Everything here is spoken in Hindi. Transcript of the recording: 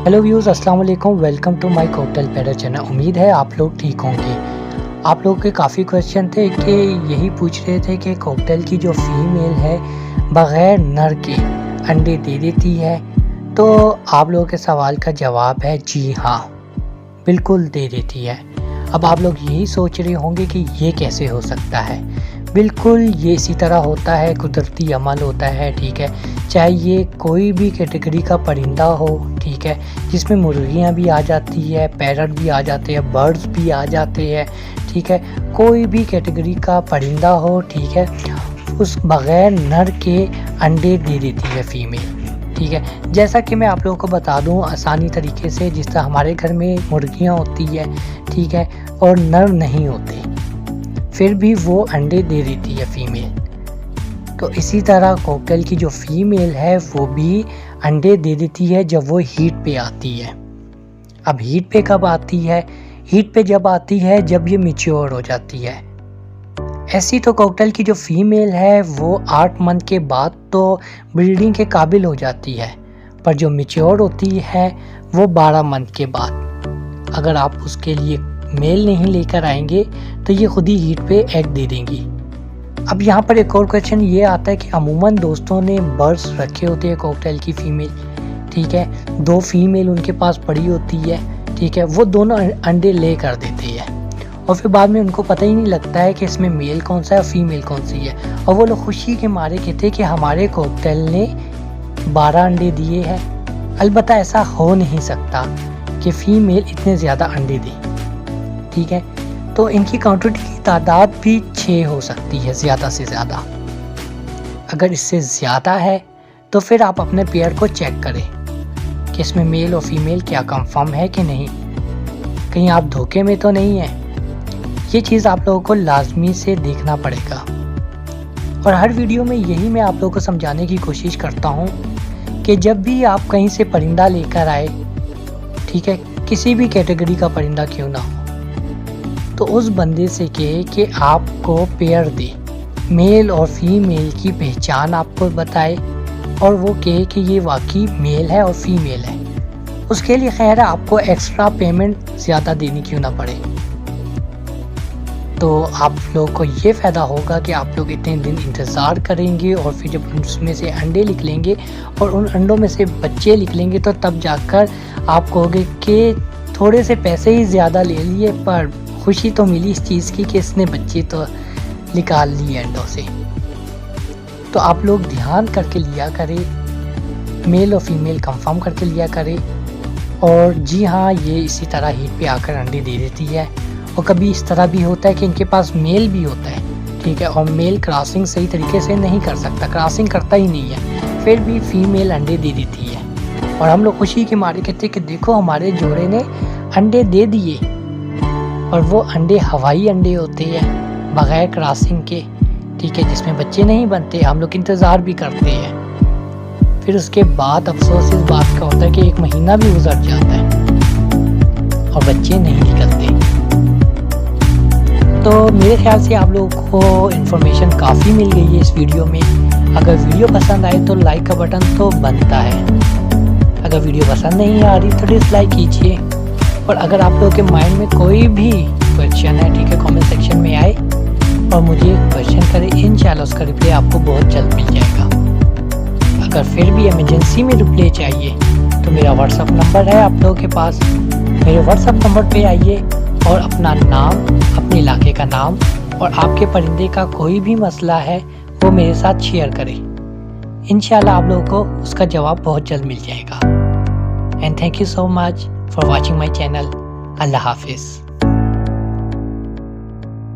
हेलो व्यूज़, अस्सलाम वालेकुम। वेलकम टू माय कॉकटेल पैडर चैनल। उम्मीद है आप लोग ठीक होंगे। आप लोगों के काफ़ी क्वेश्चन थे कि यही पूछ रहे थे कि कॉकटेल की जो फीमेल है बग़ैर नर के अंडे दे देती है। तो आप लोगों के सवाल का जवाब है जी हाँ, बिल्कुल दे देती है। अब आप लोग यही सोच रहे होंगे कि ये कैसे हो सकता है। बिल्कुल ये इसी तरह होता है, कुदरती अमल होता है, ठीक है। चाहे ये कोई भी कैटेगरी का परिंदा हो, ठीक है, जिसमें मुर्गियाँ भी आ जाती है, पैरट भी आ जाते हैं, बर्ड्स भी आ जाते हैं, ठीक है। कोई भी कैटेगरी का परिंदा हो, ठीक है, उस बग़ैर नर के अंडे दे देती है फीमेल, ठीक है। जैसा कि मैं आप लोगों को बता दूं आसानी तरीके से, जिस तरह हमारे घर में मुर्गियाँ होती है, ठीक है, और नर नहीं होते, फिर भी वो अंडे दे देती है फीमेल। तो इसी तरह कॉकटेल की जो फीमेल है वो भी अंडे दे देती है जब वो हीट पे आती है। अब हीट पे कब आती है? हीट पे जब आती है जब ये मैच्योर हो जाती है। ऐसी तो कॉकटेल की जो फीमेल है वो 8 मंथ के बाद तो ब्रीडिंग के काबिल हो जाती है, पर जो मैच्योर होती है वो 12 मंथ के बाद। अगर आप उसके लिए मेल नहीं लेकर आएंगे तो ये खुद ही हीट पे एग दे देंगी। अब यहाँ पर एक और क्वेश्चन ये आता है कि अमूमन दोस्तों ने बर्ड्स रखे होते हैं कॉकटेल की फीमेल, ठीक है, 2 फीमेल उनके पास पड़ी होती है, ठीक है, वो दोनों अंडे ले कर देते हैं और फिर बाद में उनको पता ही नहीं लगता है कि इसमें मेल कौन सा है और फीमेल कौन सी है। और वो लोग खुशी के मारे कहते हैं कि हमारे कॉकटेल ने 12 अंडे दिए हैं। अलबत्ता ऐसा हो नहीं सकता कि फीमेल इतने ज़्यादा अंडे दे, ठीक है। तो इनकी क्वांटिटी की तादाद भी 6 हो सकती है ज़्यादा से ज़्यादा। अगर इससे ज़्यादा है तो फिर आप अपने पेयर को चेक करें कि इसमें मेल और फीमेल क्या कंफर्म है कि नहीं, कहीं आप धोखे में तो नहीं हैं। ये चीज़ आप लोगों को लाजमी से देखना पड़ेगा। और हर वीडियो में यही मैं आप लोगों को समझाने की कोशिश करता हूँ कि जब भी आप कहीं से परिंदा लेकर आए, ठीक है, किसी भी कैटेगरी का परिंदा क्यों ना हो, तो उस बंदे से कहे कि आपको पेयर दे, मेल और फीमेल की पहचान आपको बताए और वो कहे कि ये वाकई मेल है और फीमेल है। उसके लिए खैर आपको एक्स्ट्रा पेमेंट ज़्यादा देनी क्यों ना पड़े। तो आप लोगों को ये फ़ायदा होगा कि आप लोग इतने दिन इंतज़ार करेंगे और फिर जब उसमें से अंडे निकलेंगे और उन अंडों में से बच्चे निकलेंगे तो तब जाकर आप कहोगे कि थोड़े से पैसे ही ज़्यादा ले लिए, पर खुशी तो मिली इस चीज़ की कि इसने बच्चे तो निकाल लिए अंडों से। तो आप लोग ध्यान करके लिया करें, मेल और फीमेल कंफर्म करके लिया करें। और जी हाँ, ये इसी तरह हीट पे आकर अंडे दे देती है। और कभी इस तरह भी होता है कि इनके पास मेल भी होता है, ठीक है, और मेल क्रॉसिंग सही तरीके से नहीं कर सकता, क्रॉसिंग करता ही नहीं है, फिर भी फीमेल अंडे दे देती है। और हम लोग खुशी के मारे कहते हैं कि देखो हमारे जोड़े ने अंडे दे दिए, और वो अंडे हवाई अंडे होते हैं बग़ैर क्रॉसिंग के, ठीक है, जिसमें बच्चे नहीं बनते। हम लोग इंतज़ार भी करते हैं, फिर उसके बाद अफसोस इस बात का होता है कि 1 महीना भी गुजर जाता है और बच्चे नहीं निकलते। तो मेरे ख्याल से आप लोगों को इन्फॉर्मेशन काफ़ी मिल गई है इस वीडियो में। अगर वीडियो पसंद आए तो लाइक का बटन तो बनता है, अगर वीडियो पसंद नहीं आ रही तो डिसलाइक कीजिए। और अगर आप लोगों के माइंड में कोई भी क्वेश्चन है, ठीक है, कमेंट सेक्शन में आए और मुझे क्वेश्चन करें, इंशाल्लाह उसका रिप्लाई आपको बहुत जल्द मिल जाएगा। अगर फिर भी इमरजेंसी में रिप्लाई चाहिए तो मेरा व्हाट्सअप नंबर है आप लोगों के पास, मेरे व्हाट्सअप नंबर पे आइए और अपना नाम, अपने इलाके का नाम और आपके परिंदे का कोई भी मसला है वो मेरे साथ शेयर करें। इंशाल्लाह आप लोगों को उसका जवाब बहुत जल्द मिल जाएगा। And thank you so much for watching my channel. Allah Hafiz.